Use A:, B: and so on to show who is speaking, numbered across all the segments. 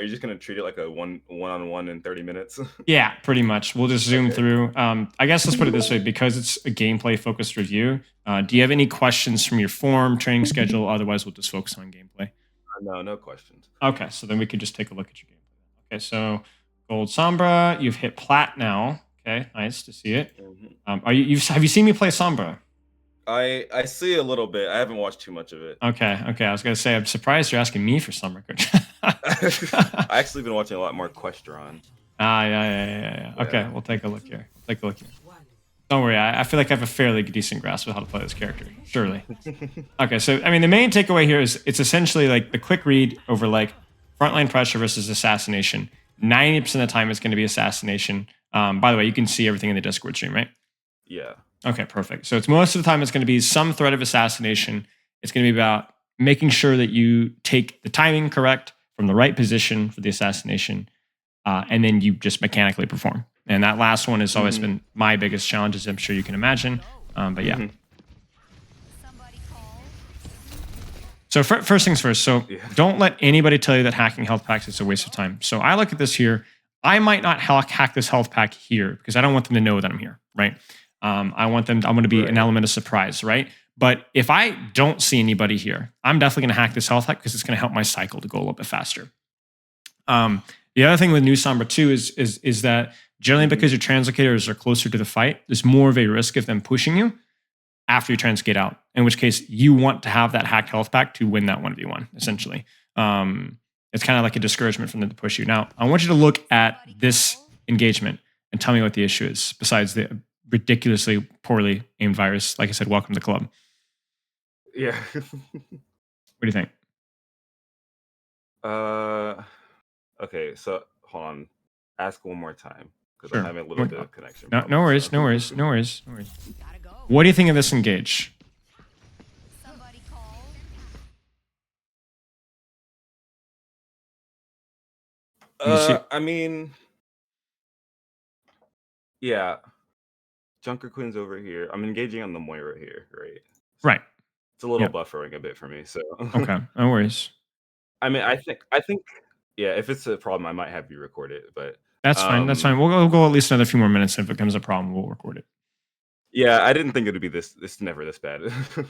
A: you just gonna treat it like a one-on-one in 30 minutes?
B: Yeah, pretty much. We'll just zoom
A: Okay.
B: through. I guess let's put it this way, because it's a gameplay focused review. Do you have any questions from your form, training schedule? Otherwise, we'll just focus on gameplay.
A: No, no questions.
B: Okay, so then we could just take a look at your gameplay. Okay, so gold Sombra, you've hit plat now. Okay, nice to see it. Have you seen me play Sombra?
A: I see a little bit. I haven't watched too much of it.
B: Okay. I was gonna say I'm surprised you're asking me for Sombra, coach.
A: I actually been watching a lot more Questron.
B: Yeah. Okay, we'll take a look here. Don't worry, I feel like I have a fairly decent grasp of how to play this character. Surely. Okay, so I mean, the main takeaway here is it's essentially like the quick read over like frontline pressure versus assassination. 90% of the time, it's going to be assassination. By the way, you can see everything in the Discord stream, right?
A: Yeah.
B: Okay, perfect. So it's most of the time it's going to be some threat of assassination. It's going to be about making sure that you take the timing correct from the right position for the assassination, and then you just mechanically perform. And that last one has always been my biggest challenge, as I'm sure you can imagine. But yeah. So first things first. So don't let anybody tell you that hacking health packs is a waste of time. So I look at this here. I might not hack this health pack here because I don't want them to know that I'm here, right? I want them. I'm going to be an element of surprise, right? But if I don't see anybody here, I'm definitely going to hack this health pack because it's going to help my cycle to go a little bit faster. The other thing with New Sombra too is that generally because your translocators are closer to the fight, there's more of a risk of them pushing you after you translocate out. In which case, you want to have that hacked health pack to win that 1v1, essentially. It's kind of like a discouragement from them to push you. Now, I want you to look at this engagement and tell me what the issue is, besides the ridiculously poorly aimed virus. Like I said, welcome to the club.
A: Yeah.
B: What do you think?
A: Okay, so hold on. Ask one more time because
B: Sure.
A: I'm having a little bit of connection.
B: No worries. What do you think of this engage?
A: I mean, yeah. Junker Queen's over here. I'm engaging on the Moira here, right?
B: Right.
A: It's a little buffering a bit for me, so.
B: Okay, no worries.
A: I mean, I think, yeah. If it's a problem, I might have you record it, but
B: that's fine. We'll go at least another few more minutes. If it becomes a problem, we'll record it.
A: Yeah, I didn't think it would be this never this bad.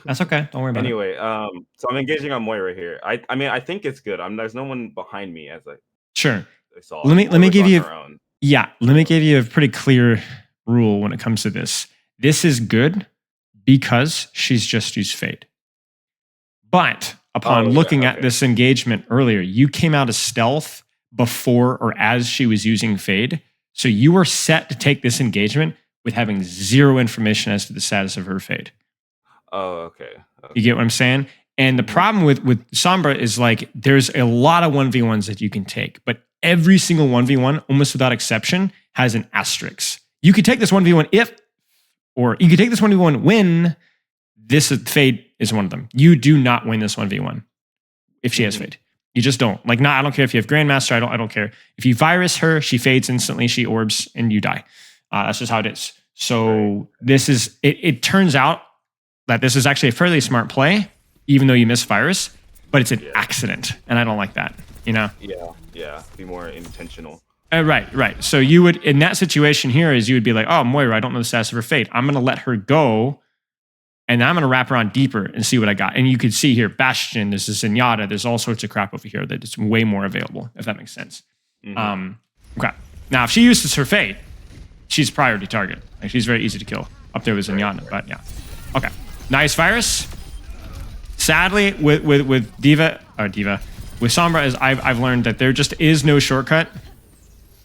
B: That's okay. Don't worry about it.
A: Anyway, so I'm engaging on Moira here. I mean, I think it's good. There's no one behind me as I saw.
B: Let me give you let me give you a pretty clear rule when it comes to this. This is good because she's just used Fade. But upon looking at this engagement earlier, you came out of stealth before or as she was using Fade. So you were set to take this engagement with having zero information as to the status of her Fade.
A: Oh, okay.
B: You get what I'm saying? And the problem with Sombra is like there's a lot of 1v1s that you can take, but every single 1v1, almost without exception, has an asterisk. You could take this 1v1 or you could take this 1v1 when this Fade is one of them. You do not win this 1v1 if she has Fade. You just don't. Like, I don't care if you have Grandmaster. I don't care. If you virus her, she fades instantly, she orbs, and you die. That's just how it is. So this is, it turns out that this is actually a fairly smart play, even though you miss virus, but it's an accident. And I don't like that, you know?
A: Yeah. Be more intentional.
B: Right. So you would, in that situation here, you would be like, oh, Moira, I don't know the status of her Fate. I'm going to let her go, and I'm going to wrap around deeper and see what I got. And you could see here, Bastion, there's this Zenyatta, there's all sorts of crap over here that is way more available, if that makes sense. Okay. Now, if she uses her Fate, she's priority target. Like, she's very easy to kill up there with Zenyatta, but yeah. Okay. Nice virus. Sadly, with Sombra, I've learned that there just is no shortcut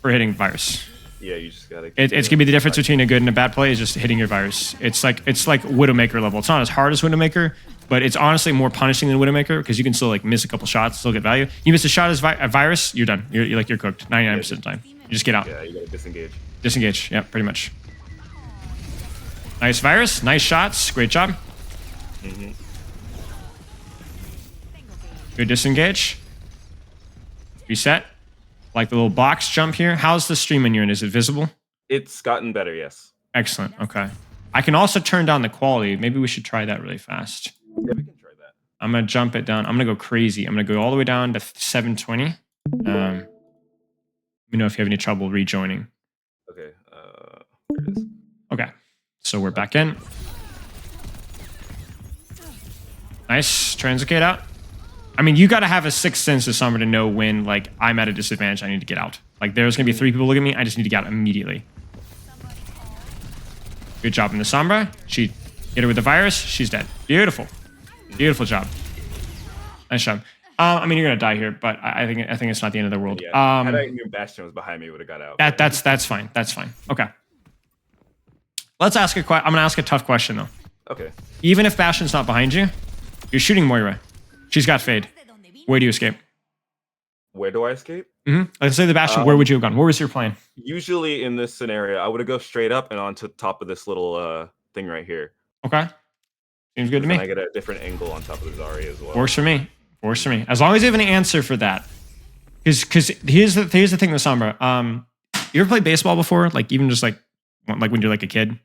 B: for hitting virus.
A: Yeah, you just gotta.
B: It's gonna be the difference between a good and a bad play is just hitting your virus. It's like Widowmaker level. It's not as hard as Widowmaker, but it's honestly more punishing than Widowmaker because you can still like miss a couple shots, still get value. You miss a shot as a virus, you're done. You're cooked 99% of the time. You just get out.
A: Yeah, you gotta disengage.
B: Disengage. Yeah, pretty much. Nice virus. Nice shots. Great job. Good disengage. Reset. Like the little box jump here. How's the stream when you're in? Is it visible?
A: It's gotten better, yes.
B: Excellent. Okay. I can also turn down the quality. Maybe we should try that really fast.
A: Yeah, we can try that.
B: I'm going to jump it down. I'm going to go crazy. I'm going to go all the way down to 720. Let me know if you have any trouble rejoining.
A: Okay. There it is.
B: Okay. So we're back in. Nice. Translocate out. I mean, you got to have a sixth sense of Sombra to know when, like, I'm at a disadvantage. I need to get out. Like, there's going to be 3 people looking at me. I just need to get out immediately. Good job in the Sombra. She hit her with the virus. She's dead. Beautiful. Beautiful job. Nice job. I mean, you're going to die here, but I think it's not the end of the world.
A: Yeah. Had I knew Bastion was behind me, would have got out.
B: That's fine. That's fine. Okay. Let's ask I'm going to ask a tough question, though.
A: Okay.
B: Even if Bastion's not behind you, you're shooting Moira. She's got Fade. Where do you escape?
A: Where do I escape?
B: Let's say the Bastion, where would you have gone? Where was your plan?
A: Usually in this scenario, I would have go straight up and onto top of this little thing right here.
B: Okay. Seems good to me.
A: I get a different angle on top of the Zarya as well.
B: Works for me. Works for me. As long as you have an answer for that. Because here's the thing with Sombra. You ever played baseball before? Like even just like when you're like a kid?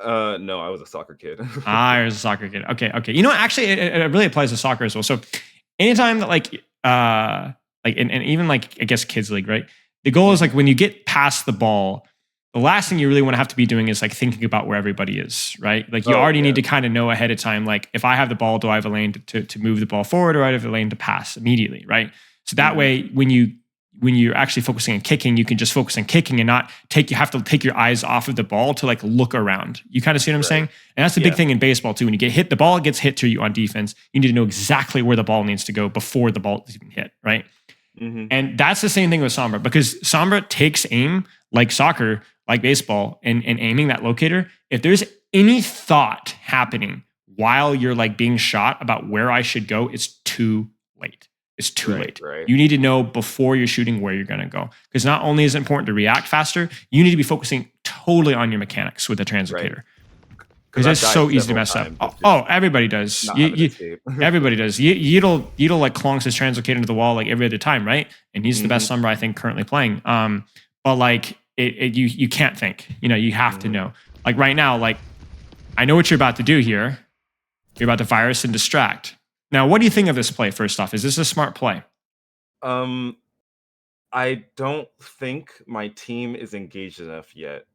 A: No, I was a soccer kid.
B: I was a soccer kid. Okay. You know, actually, it really applies to soccer as well. So anytime that and even like I guess kids league, right? The goal is like when you get past the ball, the last thing you really want to have to be doing is like thinking about where everybody is, right? Like you already need to kind of know ahead of time, like if I have the ball, do I have a lane to move the ball forward or do I have a lane to pass immediately, right? So that way, when you're actually focusing on kicking, you can just focus on kicking and not have to take your eyes off of the ball to like look around. You kind of see what I'm saying? And that's the big thing in baseball too. When you get hit, the ball gets hit to you on defense. You need to know exactly where the ball needs to go before the ball is even hit, right? And that's the same thing with Sombra because Sombra takes aim like soccer, like baseball, and aiming that locator. If there's any thought happening while you're like being shot about where I should go, it's too late. It's too late.
A: Right.
B: You need to know before you're shooting where you're going to go. Because not only is it important to react faster, you need to be focusing totally on your mechanics with the translocator. Because it's so easy to mess up. Oh, everybody does. Everybody does. Yeetle like clonks his translocator into the wall like every other time, right? And he's the best Sombra I think currently playing. But like you can't think. You know, you have to know. Like right now, like I know what you're about to do here. You're about to virus and distract. Now, what do you think of this play, first off? Is this a smart play?
A: I don't think my team is engaged enough yet.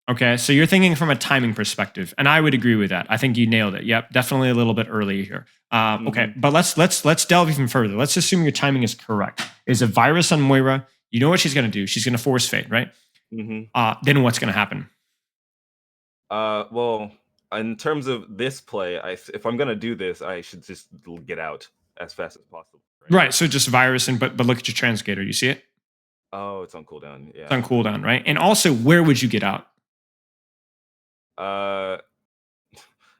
B: Okay, so you're thinking from a timing perspective, and I would agree with that. I think you nailed it. Yep, definitely a little bit early here. Okay, but let's delve even further. Let's assume your timing is correct. Is a virus on Moira? You know what she's going to do. She's going to force Fade, right? Then what's going to happen?
A: Well, in terms of this play, if I'm gonna do this, I should just get out as fast as possible.
B: Right. So just virus and but look at your translocator. You see it?
A: Oh, it's on cooldown. Yeah.
B: It's on cooldown, right? And also, where would you get out?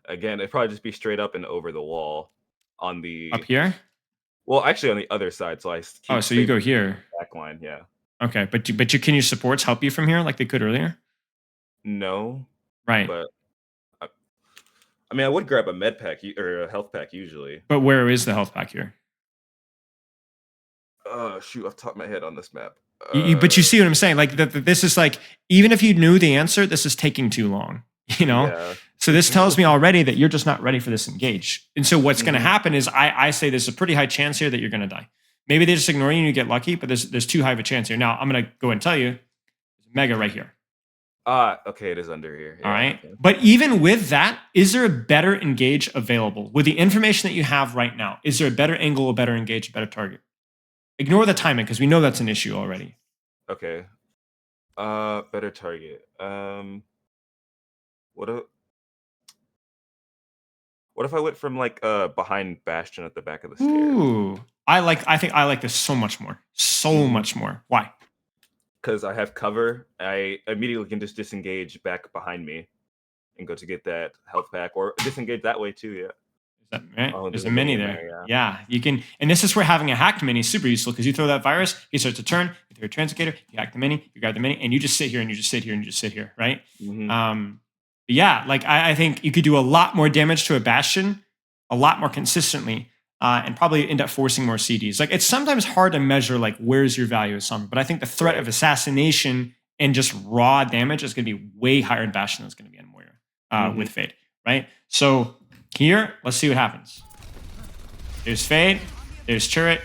A: Again, it'd probably just be straight up and over the wall on the
B: up here.
A: Well, actually, on the other side. So
B: so you go here.
A: Back line, yeah.
B: Okay, but can your supports help you from here like they could earlier?
A: No.
B: Right.
A: But I mean, I would grab a med pack or a health pack usually.
B: But where is the health pack here?
A: Shoot, off the top of my head on this map.
B: But you see what I'm saying? Like this is like, even if you knew the answer, this is taking too long. You know?
A: Yeah.
B: So this tells me already that you're just not ready for this engage. And so what's going to happen is I say there's a pretty high chance here that you're going to die. Maybe they just ignore you and you get lucky, but there's too high of a chance here. Now I'm going to go and tell you, there's Mega right here.
A: Okay, it is under here. Yeah,
B: all right.
A: okay.
B: But even with that, is there a better engage available? With the information that you have right now, is there a better angle, a better engage, a better target? Ignore the timing because we know that's an issue already.
A: Okay. Better target. What if I went from like behind Bastion at the back of the stairs?
B: Ooh. I think I like this so much more. So much more. Why?
A: Because I have cover. I immediately can just disengage back behind me and go to get that health pack or disengage that way too, yeah.
B: Is that right? There's a mini there. Yeah, you can. And this is where having a hacked mini is super useful because you throw that virus, he starts to turn, you throw a translocator, you hack the mini, you grab the mini, and you just sit here and you just sit here and you just sit here, right? Yeah, like I think you could do a lot more damage to a Bastion, a lot more consistently, and probably end up forcing more CDs. Like it's sometimes hard to measure like where's your value of some, but I think the threat of assassination and just raw damage is going to be way higher in Bastion than it's going to be in Moira with Fade, right? So here, let's see what happens. There's Fade, there's Turret.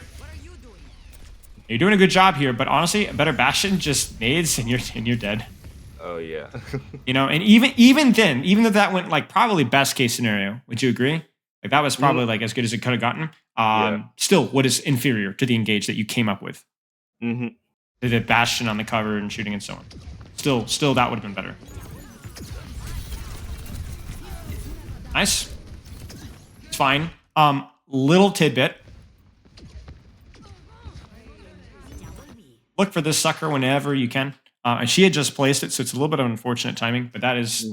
B: You're doing a good job here, but honestly, a better Bastion just nades and you're dead.
A: Oh yeah.
B: You know, and even then, even though that went like probably best case scenario, would you agree? Like that was probably like as good as it could have gotten.
A: Yeah.
B: Still, what is inferior to the engage that you came up with?
A: Mm-hmm.
B: The Bastion on the cover and shooting and so on. Still, that would have been better. Nice. It's fine. Little tidbit. Look for this sucker whenever you can. And she had just placed it, so it's a little bit of unfortunate timing. But that is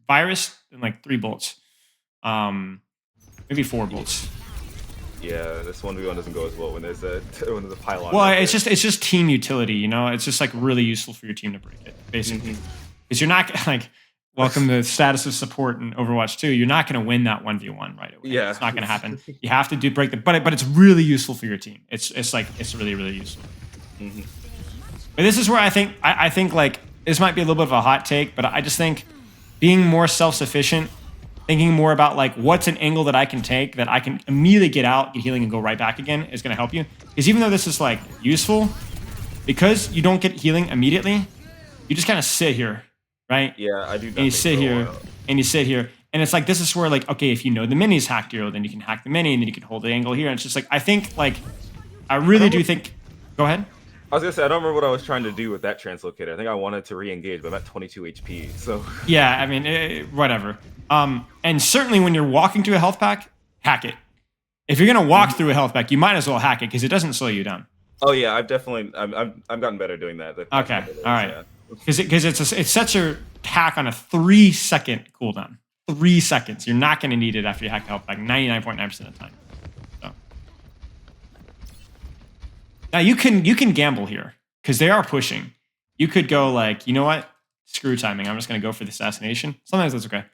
B: virus and like 3 bolts, maybe 4 bolts.
A: Yeah, this 1v1 doesn't go as well when there's a pylon.
B: Well, it's just team utility, you know. It's just like really useful for your team to break it, basically, because you're not like welcome to the status of support in Overwatch 2. You're not going to win that 1v1 right away.
A: Yeah,
B: it's not going to happen. You have to break the, but it's really useful for your team. It's really useful. But this is where I think like this might be a little bit of a hot take, but I just think being more self-sufficient, thinking more about like what's an angle that I can take that I can immediately get out, get healing, and go right back again is going to help you. Because even though this is like useful, because you don't get healing immediately, you just kind of sit here, right?
A: Yeah, I do.
B: And you sit here, and you sit here, and it's like this is where like okay, if you know the mini's hacked hero, then you can hack the mini, and then you can hold the angle here. And it's just like I think like I really do think. Go ahead.
A: I was gonna say I don't remember what I was trying to do with that translocator. I think I wanted to re-engage, but I'm at 22 HP. So
B: yeah, I mean whatever. And certainly when you're walking to a health pack, hack it. If you're gonna walk through a health pack, you might as well hack it because it doesn't slow you down.
A: Oh yeah, I've gotten better doing that.
B: Okay, all right. Because it sets your hack on a 3-second cooldown. 3 seconds. You're not gonna need it after you hack the health pack 99.9% of the time. So now you can gamble here because they are pushing. You could go like, you know what? Screw timing. I'm just gonna go for the assassination. Sometimes that's okay.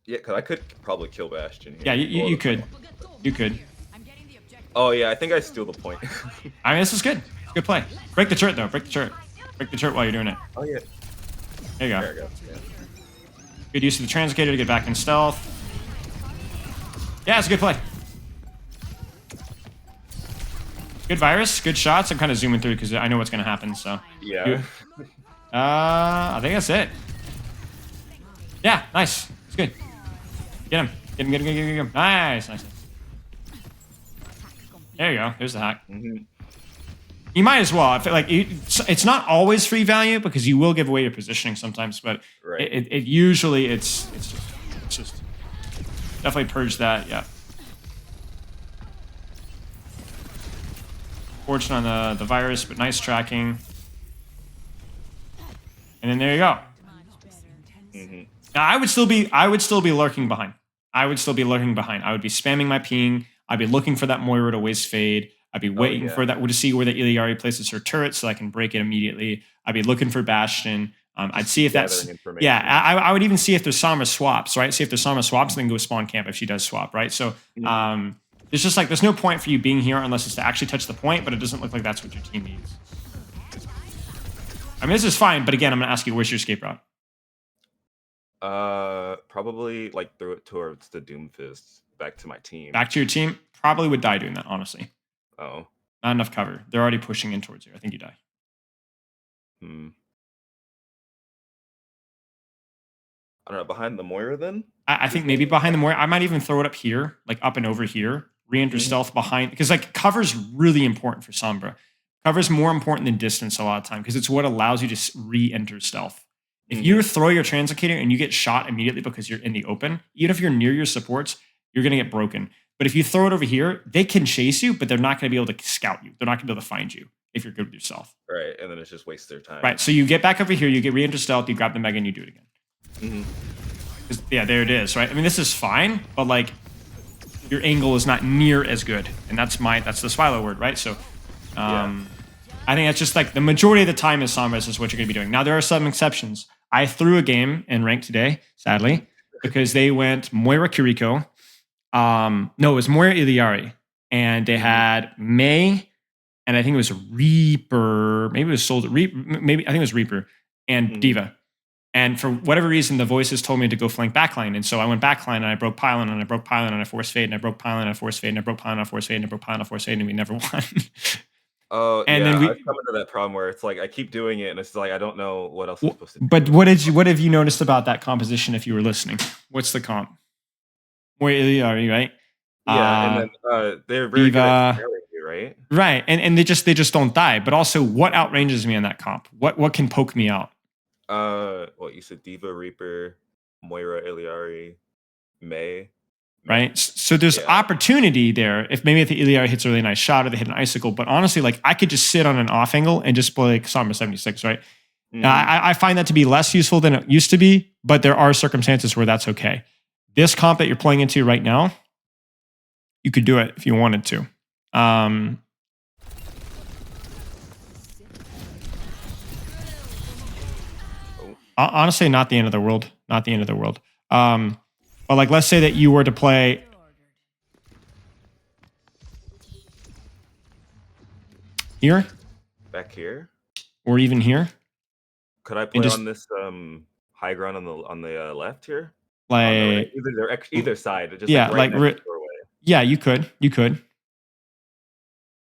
A: Yeah, because I could probably kill Bastion here.
B: Yeah, you could. You could.
A: Oh yeah, I think I steal the point.
B: I mean, this is good. It's a good play. Break the turret though. Break the turret. Break the turret while you're doing it.
A: Oh yeah.
B: There you go.
A: There we go. Yeah.
B: Good use of the translocator to get back in stealth. Yeah, it's a good play. Good virus. Good shots. I'm kind of zooming through because I know what's going to happen. So
A: yeah.
B: I think that's it. Yeah, nice. It's good. Get him. Get him. Nice. There you go. There's the hack. You might as well. I feel like it's not always free value because you will give away your positioning sometimes, but it usually it's just definitely purge that. Yeah. Fortunate on the virus, but nice tracking. And then there you go. Now I would still be lurking behind. I would be spamming my ping. I'd be looking for that Moira to waste fade. I'd be waiting for that to see where the Iliari places her turret so I can break it immediately. I'd be looking for Bastion. I'd see if that's I would even see if there's Sombra swaps, right? See if there's Sombra swaps, and then go spawn camp if she does swap, right? So there's just like there's no point for you being here unless it's to actually touch the point, but it doesn't look like that's what your team needs. I mean, this is fine, but again, I'm gonna ask you, where's your escape route?
A: Probably like throw it towards the Doomfist, back to my team.
B: Back to your team? Probably would die doing that, honestly.
A: Oh.
B: Not enough cover. They're already pushing in towards you. I think you die.
A: I don't know, behind the Moira then?
B: I think maybe behind the Moira. I might even throw it up here, like up and over here. Re-enter stealth behind, because like cover's really important for Sombra. Cover's more important than distance a lot of time because it's what allows you to re-enter stealth. If you throw your translocator and you get shot immediately because you're in the open, even if you're near your supports, you're going to get broken. But if you throw it over here, they can chase you, but they're not going to be able to scout you. They're not going to be able to find you if you're good with yourself.
A: Right, and then it's just waste their time.
B: Right, so you get back over here, you get re-enter stealth, you grab the Mega, and you do it again. Yeah, there it is, right? I mean, this is fine, but like your angle is not near as good, and that's the Swilo word, right? So, I think that's just like the majority of the time is Sombra is what you're going to be doing. Now there are some exceptions. I threw a game in ranked today, sadly, because they went Moira Kiriko. No, it was Moira Iliari, and they had Mei, and I think it was Reaper. Maybe it was Soldier. Maybe I think it was Reaper and Diva. And for whatever reason, the voices told me to go flank backline. And so I went backline and I broke pylon and I broke pylon and I forced fade and I broke pylon and I forced fade and I broke pylon and I forced fade and I broke pylon and I forced fade and we never won.
A: Oh
B: And
A: yeah,
B: then
A: I've
B: we.
A: come into that problem where it's like I keep doing it, and it's like I don't know what else I'm supposed to
B: But
A: do.
B: what have you noticed about that composition if you were listening? What's the comp? Where are you, right?
A: Yeah, and
B: Uh
A: then they're very good at
B: Diva.
A: scaling you, right?
B: Right. And they just don't die. But also what outranges me on that comp? What can poke me out?
A: What you said, Diva, Reaper, Moira, Iliari, May, May.
B: Right. So there's
A: Yeah.
B: opportunity there. If maybe if the Iliari hits a really nice shot or they hit an icicle, but honestly, like I could just sit on an off angle and just play like Sombra 76, right?
A: Hmm.
B: I find that to be less useful than it used to be, but there are circumstances where that's okay. This comp that you're playing into right now, you could do it if you wanted to.
A: Oh,
B: Honestly, not the end of the world. Not the end of the world. But like, let's say that you were to play here
A: back here.
B: or even here,
A: Could I
B: and
A: play
B: just
A: on this high ground on the left here? On the right,
B: like,
A: either side, just like
B: yeah,
A: right
B: like,
A: next to the doorway.
B: yeah, you could just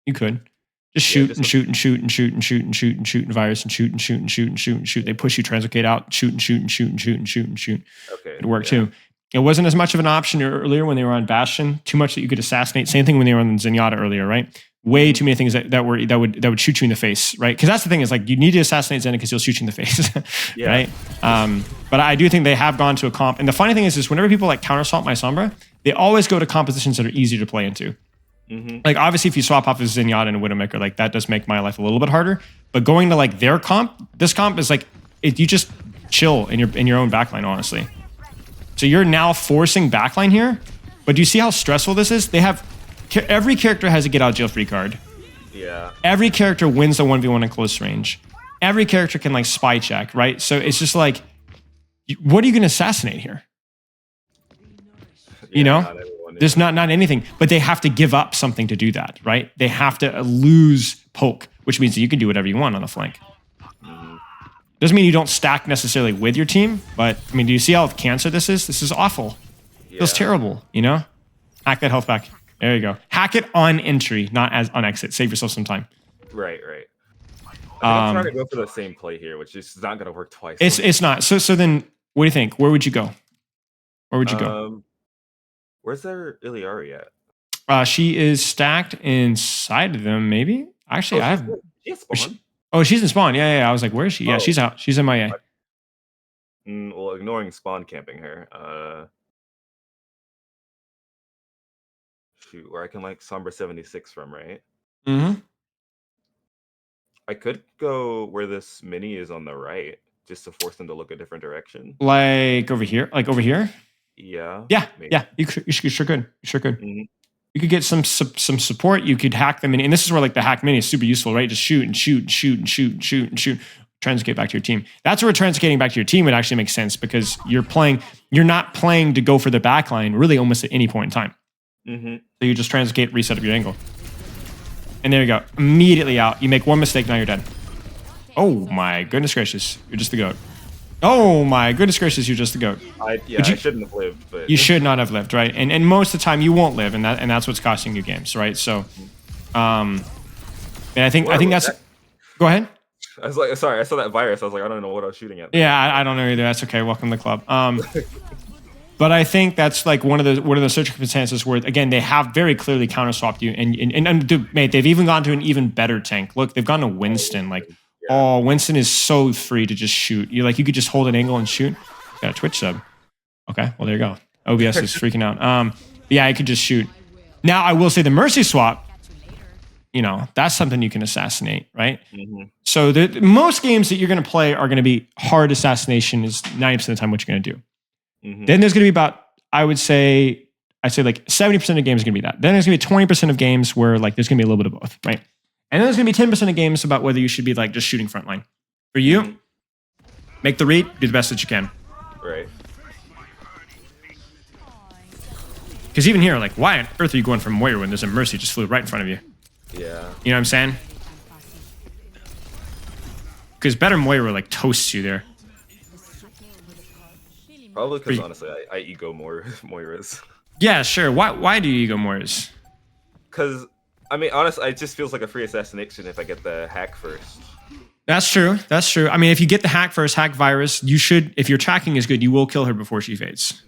A: Yeah,
B: shoot
A: just
B: and shoot and shoot and shoot and shoot and shoot and shoot and virus and shoot and shoot and shoot and shoot and shoot. They push you translocate out, shoot and shoot and shoot and shoot and shoot and shoot.
A: okay.
B: It worked
A: Yeah.
B: too. It wasn't as much of an option earlier when they were on Bastion. Too much that you could assassinate. Same thing when they were on Zenyatta earlier, right? Way too many things that would shoot you in the face, right? Because that's the thing is like you need to assassinate Zenyatta because he'll shoot you in the face,
A: Yeah.
B: right? But I do think they have gone to a comp. And the funny thing is whenever people like counter swap my Sombra, they always go to compositions that are easy to play into.
A: Mm-hmm.
B: Like obviously, if you swap off a Zenyatta and a Widowmaker, like that does make my life a little bit harder. But going to like their comp, this comp is like you just chill in your own backline, honestly. So you're now forcing backline here, but do you see how stressful this is? They have every character has a get out jail free card.
A: Yeah.
B: Every character wins the 1v1 in close range. Every character can like spy check, right? So it's just like, what are you going to assassinate here? You know?
A: Not everyone,
B: There's not anything, but they have to give up something to do that, right? They have to lose poke, which means that you can do whatever you want on the flank. Doesn't mean you don't stack necessarily with your team, but I mean, do you see how cancer this is? This is awful. Feels terrible, you know? Hack that health back. There you go. Hack it on entry, not as on exit. Save yourself some time.
A: Right. I'm trying to go for the same play here, which is not going to work twice.
B: It's not. So then, what do you think? Where would you go? Where would you go?
A: Where's their Iliari at?
B: She is stacked inside of them, maybe. Actually, I have. Oh, she's in spawn. Yeah. I was like, where is she? Yeah, she's out. She's MIA.
A: Well, ignoring spawn camping her. Shoot, where I can like Sombra 76 from, right?
B: Mm-hmm.
A: I could go where this mini is on the right, just to force them to look a different direction.
B: Like over here? Like over here?
A: Yeah.
B: Yeah.
A: Maybe.
B: Yeah. You sure could.
A: Mm-hmm.
B: You could get some support. You could hack them, and this is where like the hack mini is super useful, right? Just shoot and shoot and shoot and shoot and shoot and shoot. Transcate back to your team. That's where transcating back to your team would actually make sense because you're not playing to go for the backline really almost at any point in time.
A: Mm-hmm.
B: So you just transcate, reset up your angle, and there you go. Immediately out. You make one mistake, now you're dead. Oh my goodness gracious, you're just the goat. Oh my goodness gracious, you're just the goat.
A: I shouldn't have lived, but
B: you should not have lived, right? And most of the time you won't live, and that's what's costing you games, right? So, and I think that's. Go ahead.
A: I was like, sorry, I saw that virus. I was like, I don't know what I was shooting at.
B: Yeah, I don't know either. That's okay. Welcome to the club. But I think that's like one of the circumstances where again they have very clearly counter swapped you, and mate, they've even gone to an even better tank. Look, they've gone to Winston. Like, Winston is so free to just shoot. You could just hold an angle and shoot. Got a Twitch sub. Okay, well there you go. OBS is freaking out. Yeah, I could just shoot. Now I will say the Mercy swap. That's something you can assassinate, right?
A: Mm-hmm.
B: So most games that you're going to play are going to be hard assassination. Is 90% of the time what you're going to do.
A: Mm-hmm.
B: Then there's going to be about, I'd say like 70% of games are going to be that. Then there's going to be 20% of games where like there's going to be a little bit of both, right? And then there's going to be 10% of games about whether you should be like just shooting frontline. For you, make the read, do the best that you can.
A: Right.
B: Because even here, like, why on earth are you going for Moira when there's a Mercy just flew right in front of you?
A: Yeah.
B: You know what I'm saying? Because better Moira like toasts you there.
A: Probably because honestly, I ego more Moiras.
B: Yeah, sure. Why do you ego Moiras?
A: Because I mean, honestly, it just feels like a free assassination if I get the hack first.
B: That's true. That's true. I mean, if you get the hack first, hack virus, you should, if your tracking is good, you will kill her before she fades.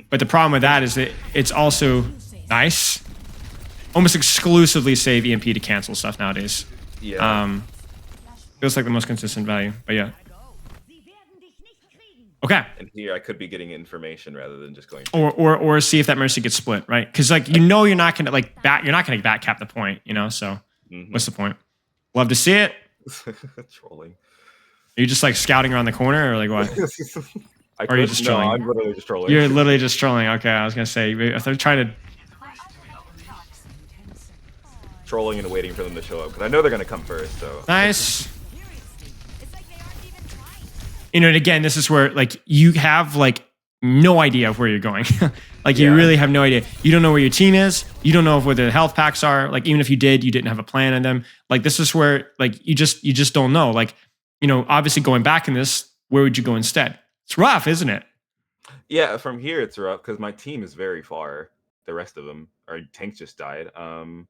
B: But the problem with that is that it's also nice. Almost exclusively save EMP to cancel stuff nowadays.
A: Yeah.
B: Feels like the most consistent value, but yeah. Okay.
A: And here I could be getting information rather than just going.
B: Or see if that mercy gets split, right? Because like you're not gonna you're not gonna back cap the point, so what's the point? Love to see it.
A: Trolling.
B: Are you just like scouting around the corner or like what? Or are you just trolling?
A: No, I'm literally just trolling.
B: You're literally just trolling. Okay, I was gonna say if they're trying to
A: trolling and waiting for them to show up because I know they're gonna come first. So
B: nice. And again, this is where like you have like no idea of where you're going. You really have no idea. You don't know where your team is. You don't know where the health packs are. Like even if you did, you didn't have a plan on them. Like this is where like you just don't know. Like obviously going back in this, where would you go instead? It's rough, isn't it?
A: Yeah, from here it's rough because my team is very far. The rest of them, our tanks just died.
B: And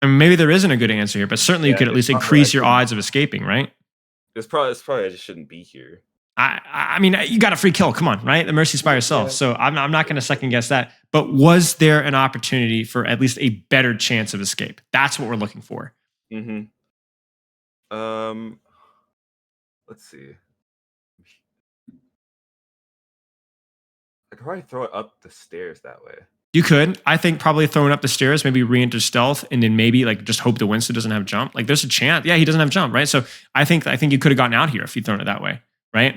B: maybe there isn't a good answer here, but certainly you could at least increase your odds of escaping, right?
A: It's probably I just shouldn't be here.
B: I mean, you got a free kill. Come on, right? The mercy's by yourself. So I'm not going to second guess that. But was there an opportunity for at least a better chance of escape? That's what we're looking for.
A: Let's see. I could probably throw it up the stairs that way.
B: You could. I think probably throwing up the stairs, maybe re-enter stealth, and then maybe like just hope the Winston doesn't have jump. Like there's a chance. Yeah, he doesn't have jump, right? So I think you could have gotten out here if you'd thrown it that way, right?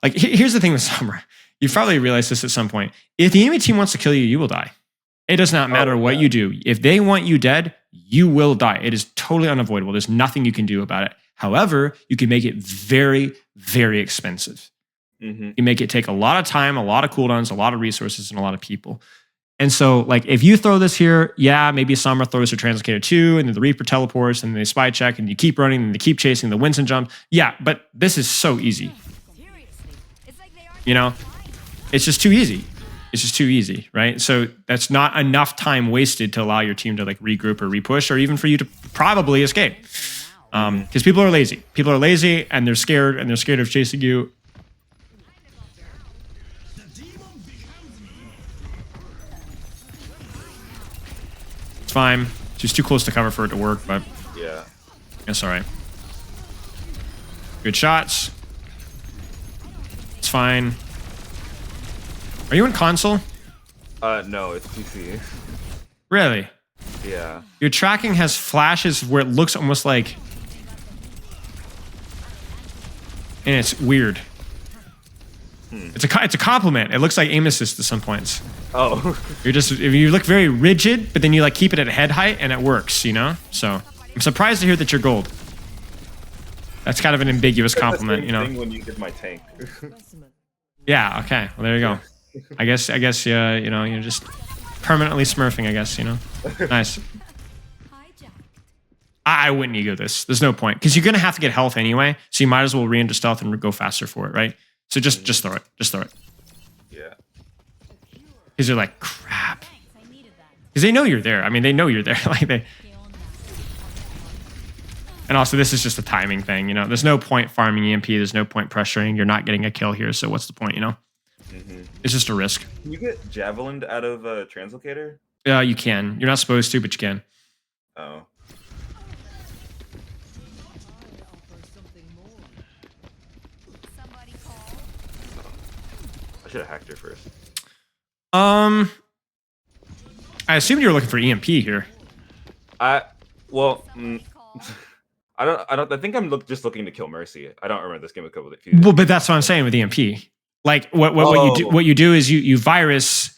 B: Here's the thing with Sombra. You've probably realized this at some point. If the enemy team wants to kill you, you will die. It does not matter what you do. If they want you dead, you will die. It is totally unavoidable. There's nothing you can do about it. However, you can make it very, very expensive. You make it take a lot of time, a lot of cooldowns, a lot of resources, and a lot of people. And so, like, if you throw this here, yeah, maybe Sombra throws her Translocator 2, and then the Reaper teleports, and then they spy check, and you keep running, and they keep chasing the Winston jump. Yeah, but this is so easy. It's just too easy. It's just too easy, right? So that's not enough time wasted to allow your team to like regroup or repush, or even for you to probably escape. Because people are lazy. People are lazy, and they're scared, of chasing you. Fine. She's too close to cover for it to work, but
A: yeah,
B: that's all right. Good shots. It's fine. Are you in console?
A: No, it's PC.
B: Really?
A: Yeah.
B: Your tracking has flashes where it looks almost like, and it's weird. It's a compliment. It looks like aim assist at some points.
A: Oh.
B: You look very rigid, but then you like keep it at head height and it works, So I'm surprised to hear that you're gold. That's kind of an ambiguous compliment,
A: Thing when you did my tank.
B: Yeah, okay. Well, there you go. I guess yeah, you're just permanently smurfing, I guess, Nice. I wouldn't ego this. There's no point. Because you're gonna have to get health anyway, so you might as well re-enter stealth and go faster for it, right? So just throw it. Just throw it.
A: Yeah.
B: Because you're like, crap. Because they know you're there. I mean, they know you're there. And also, this is just a timing thing, There's no point farming EMP. There's no point pressuring. You're not getting a kill here, so what's the point, It's just a risk.
A: Can you get javelined out of a translocator?
B: Yeah, you can. You're not supposed to, but you can.
A: Oh. I should have hacked her first.
B: I assumed you were looking for EMP here.
A: I think I'm just looking to kill Mercy. I don't remember this game a couple of few days.
B: Well, but that's what I'm saying with EMP. Like what you do is you virus,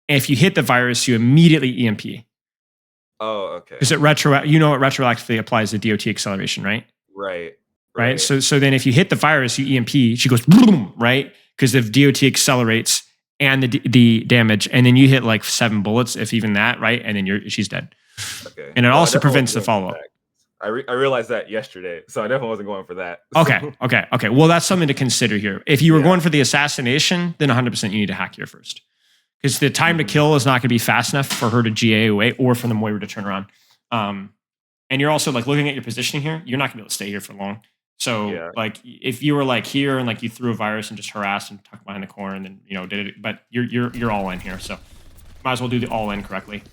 B: and if you hit the virus, you immediately EMP.
A: Oh, okay.
B: Because it retroactively applies the DOT acceleration, right? Right. So then if you hit the virus, you EMP, she goes boom, right? Because if DOT accelerates and the damage, and then you hit like 7 bullets, if even that, right? And then she's dead.
A: Okay.
B: And it also prevents the follow-up.
A: I realized that yesterday, so I definitely wasn't going for that.
B: Okay. Well, that's something to consider here. If you were going for the assassination, then 100% you need to hack here first. because the time to kill is not going to be fast enough for her to GA away or for the Moira to turn around. And you're also like looking at your positioning here. You're not going to be able to stay here for long. So like if you were like here and like you threw a virus and just harassed and tucked behind the corner and then did it, but you're all in here, so might as well do the all in correctly.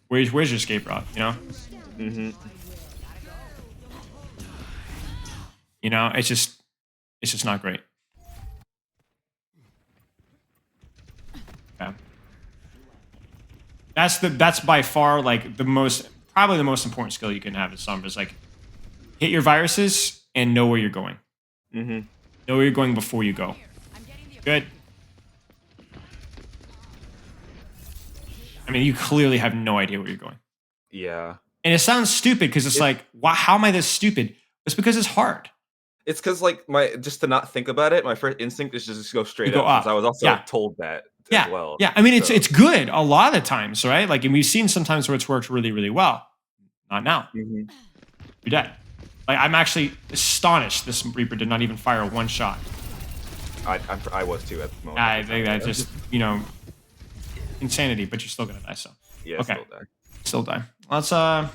B: Where's your escape route? It's just not great. Yeah. That's by far like probably the most important skill you can have in Sombra is like hit your viruses and know where you're going. Know where you're going before you go. Good. I mean, you clearly have no idea where you're going.
A: Yeah.
B: And it sounds stupid because it's like, wow, how am I this stupid? It's because it's hard.
A: It's because like just to not think about it, my first instinct is just go straight up. Because I was also told that as well.
B: Yeah, I mean, it's good a lot of the times, right? Like, and we've seen sometimes where it's worked really, really well. Not now. You're dead. Like, I'm actually astonished this Reaper did not even fire one shot.
A: I was too at the moment.
B: I think that's just, insanity, but you're still gonna die, so.
A: Yeah,
B: okay. Still die. Let's I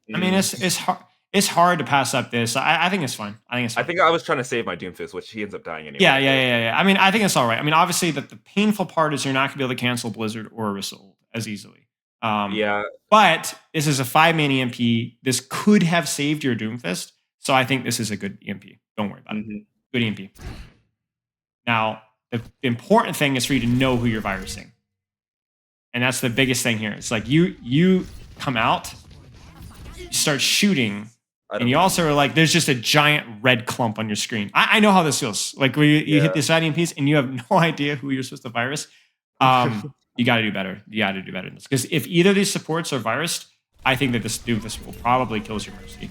B: mean, it's hard to pass up this. I think it's fine. I
A: think I was trying to save my Doomfist, which he ends up dying anyway.
B: Yeah. I mean, I think it's all right. I mean, obviously, the painful part is you're not gonna be able to cancel Blizzard or Result as easily. But this is a 5-man EMP. This could have saved your Doomfist, so I think this is a good EMP. Don't worry about it. Good EMP. Now, the important thing is for you to know who you're virusing, and that's the biggest thing here. It's like you come out, you start shooting, and you also are like, there's just a giant red clump on your screen. I know how this feels. Like where you hit the side EMPs and you have no idea who you're supposed to virus. You got to do better. You got to do better than this. Because if either of these supports are virused, I think that this Doomfist will probably kills your Mercy.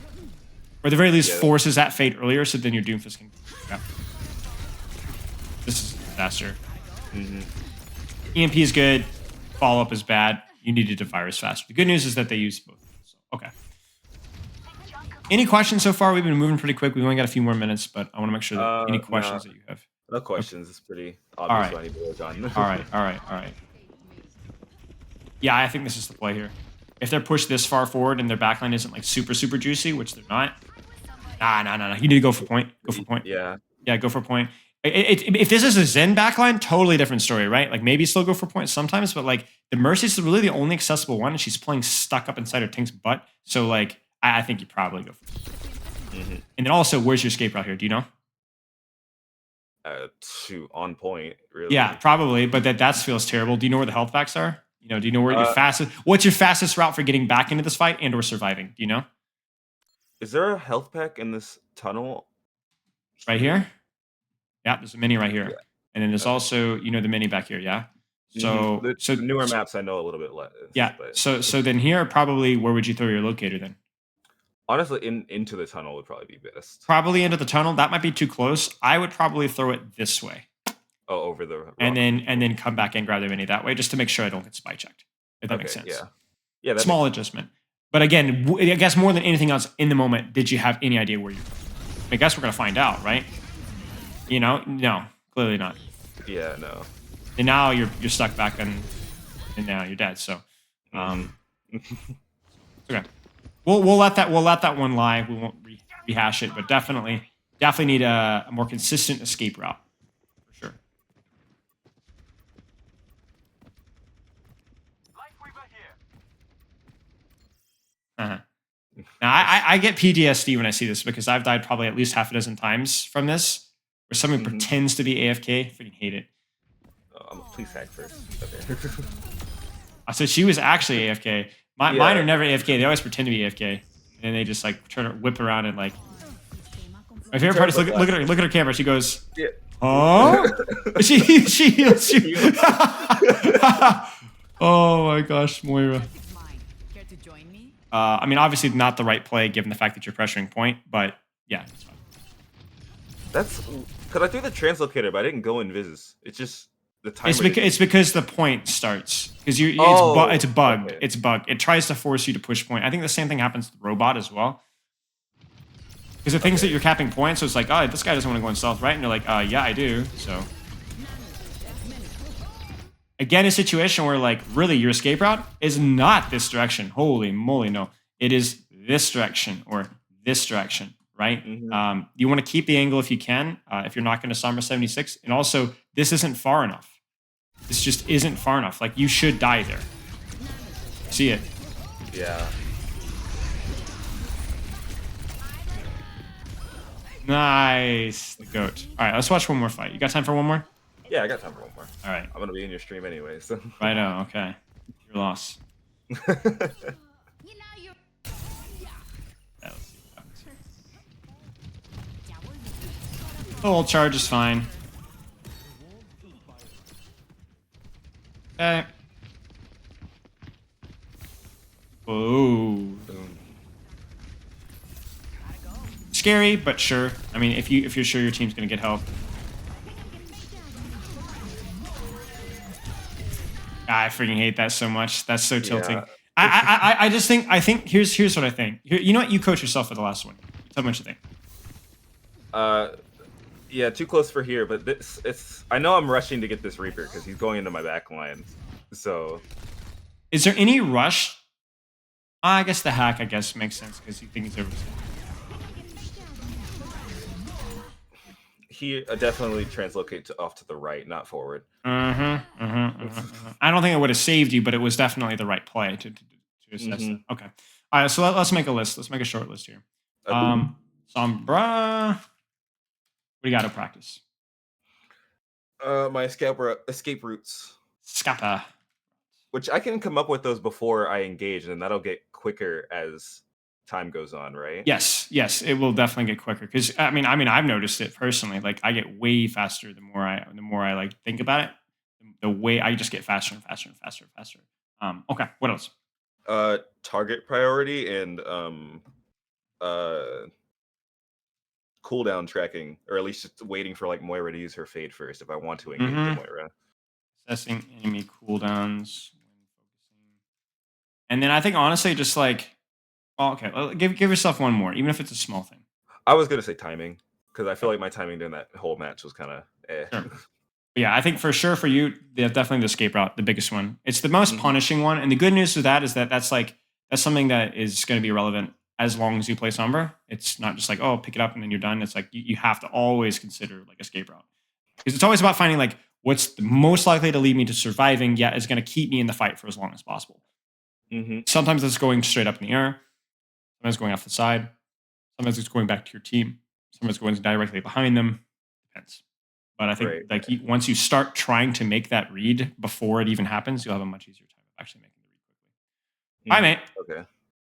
B: Or at the very least, forces that fate earlier, so then your Doomfist can... Yeah. This is a disaster. EMP is good. Follow-up is bad. You needed to virus faster. The good news is that they use both. So, okay. Any questions so far? We've been moving pretty quick. We've only got a few more minutes, but I want to make sure that any questions that you have.
A: No questions. It's pretty obvious what I need to work on.
B: All right. Yeah, I think this is the play here. If they're pushed this far forward and their backline isn't like super, super juicy, which they're not. Nah. You need to go for point. Go for point.
A: Yeah,
B: go for point. If this is a Zen backline, totally different story, right? Like maybe still go for point sometimes, but like the Mercy's really the only accessible one, and she's playing stuck up inside her tank's butt. So like I think you probably go for it. And then also, where's your escape route here? Do you know?
A: On point, really.
B: Yeah, probably, but that feels terrible. Do you know where the health packs are? Do you know where your fastest? What's your fastest route for getting back into this fight and/or surviving? Do you know?
A: Is there a health pack in this tunnel?
B: Right here. Yeah, there's a mini right here, and then there's also the mini back here. Yeah. So
A: the newer maps I know a little bit less.
B: Yeah. So then here probably where would you throw your locator then?
A: Honestly, into the tunnel would probably be best.
B: Probably into the tunnel. That might be too close. I would probably throw it this way.
A: Oh, over the rock.
B: And then come back and grab the mini that way, just to make sure I don't get spy checked. If that makes sense.
A: Yeah.
B: Small adjustment. But again, I guess more than anything else in the moment, did you have any idea where you? I guess we're gonna find out, right? No, clearly not.
A: Yeah, no.
B: And now you're stuck back and now you're dead. So, okay. We'll let that one lie. We won't rehash it, but definitely need a more consistent escape route for sure. Now I get PTSD when I see this because I've died probably at least half a dozen times from this, where someone pretends to be AFK. Freaking hate it.
A: Please hack first. Okay.
B: So she was actually AFK. Mine are never AFK. They always pretend to be AFK, and they just like try to whip around and like. My favorite part is look at her camera. She goes, "Oh," she heals you. Oh my gosh, Moira. I mean, obviously not the right play given the fact that you're pressuring point, but yeah, it's fine.
A: That's because I threw the translocator, but I didn't go invis. It's just the timer.
B: It's because the point starts because it's bugged. Okay. It's bugged. It tries to force you to push point. I think the same thing happens to the robot as well. Because it thinks that you're capping points, so it's like, oh, this guy doesn't want to go in stealth, right? And you're like, yeah, I do. So again, a situation where like really your escape route is not this direction. Holy moly, no. It is this direction or this direction, right?
A: Mm-hmm.
B: You want to keep the angle if you can, if you're not going to Sombra 76. And also, this isn't far enough. This just isn't far enough. Like, you should die there. See it.
A: Yeah.
B: Nice. The goat. All right, let's watch one more fight. You got time for one more?
A: Yeah, I got time for one more.
B: All right.
A: I'm gonna be in your stream anyway, so.
B: Right now, okay. Your loss. Yeah, let's see what happens. The whole charge is fine. Okay. Oh.
A: Boom.
B: Scary, but sure. I mean, if you're sure your team's gonna get help. I freaking hate that so much. That's so tilting.
A: Yeah.
B: I just think here's what I think. You know what? You coach yourself for the last one. Tell me what you think.
A: Yeah, too close for here, but it's. I know I'm rushing to get this Reaper because he's going into my back line. So,
B: is there any rush? I guess the hack, makes sense because you think it's over.
A: He definitely translocate off to the right, not forward.
B: I don't think it would have saved you, but it was definitely the right play to assess that. Okay. All right, so let's make a list. Let's make a short list here. Sombra. What do you got to practice?
A: My escape routes.
B: Scappa.
A: Which I can come up with those before I engage, and that'll get quicker as time goes on, right?
B: Yes, it will definitely get quicker. Because I mean, I've noticed it personally. Like, I get way faster the more I like think about it. The way I just get faster and faster and faster and faster. Okay, what else?
A: Target priority and cooldown tracking, or at least just waiting for like Moira to use her fade first if I want to engage the Moira.
B: Assessing enemy cooldowns when focusing. And then I think honestly, just like, well, okay, give yourself one more, even if it's a small thing.
A: I was gonna say timing because I feel like my timing during that whole match was kind of
B: Sure. Yeah, I think for sure for you, definitely the escape route, the biggest one. It's the most punishing one, and the good news with that is that that's something that is going to be relevant as long as you play Sombra. It's not just like, oh, pick it up and then you're done. It's like you have to always consider like escape route because it's always about finding like what's the most likely to lead me to surviving, yet is going to keep me in the fight for as long as possible. Sometimes it's going straight up in the air. Sometimes it's going off the side. Sometimes it's going back to your team. Sometimes it's going directly behind them. Depends. But I think once you start trying to make that read before it even happens, you'll have a much easier time of actually making the read quickly. All right, mate.
A: Okay.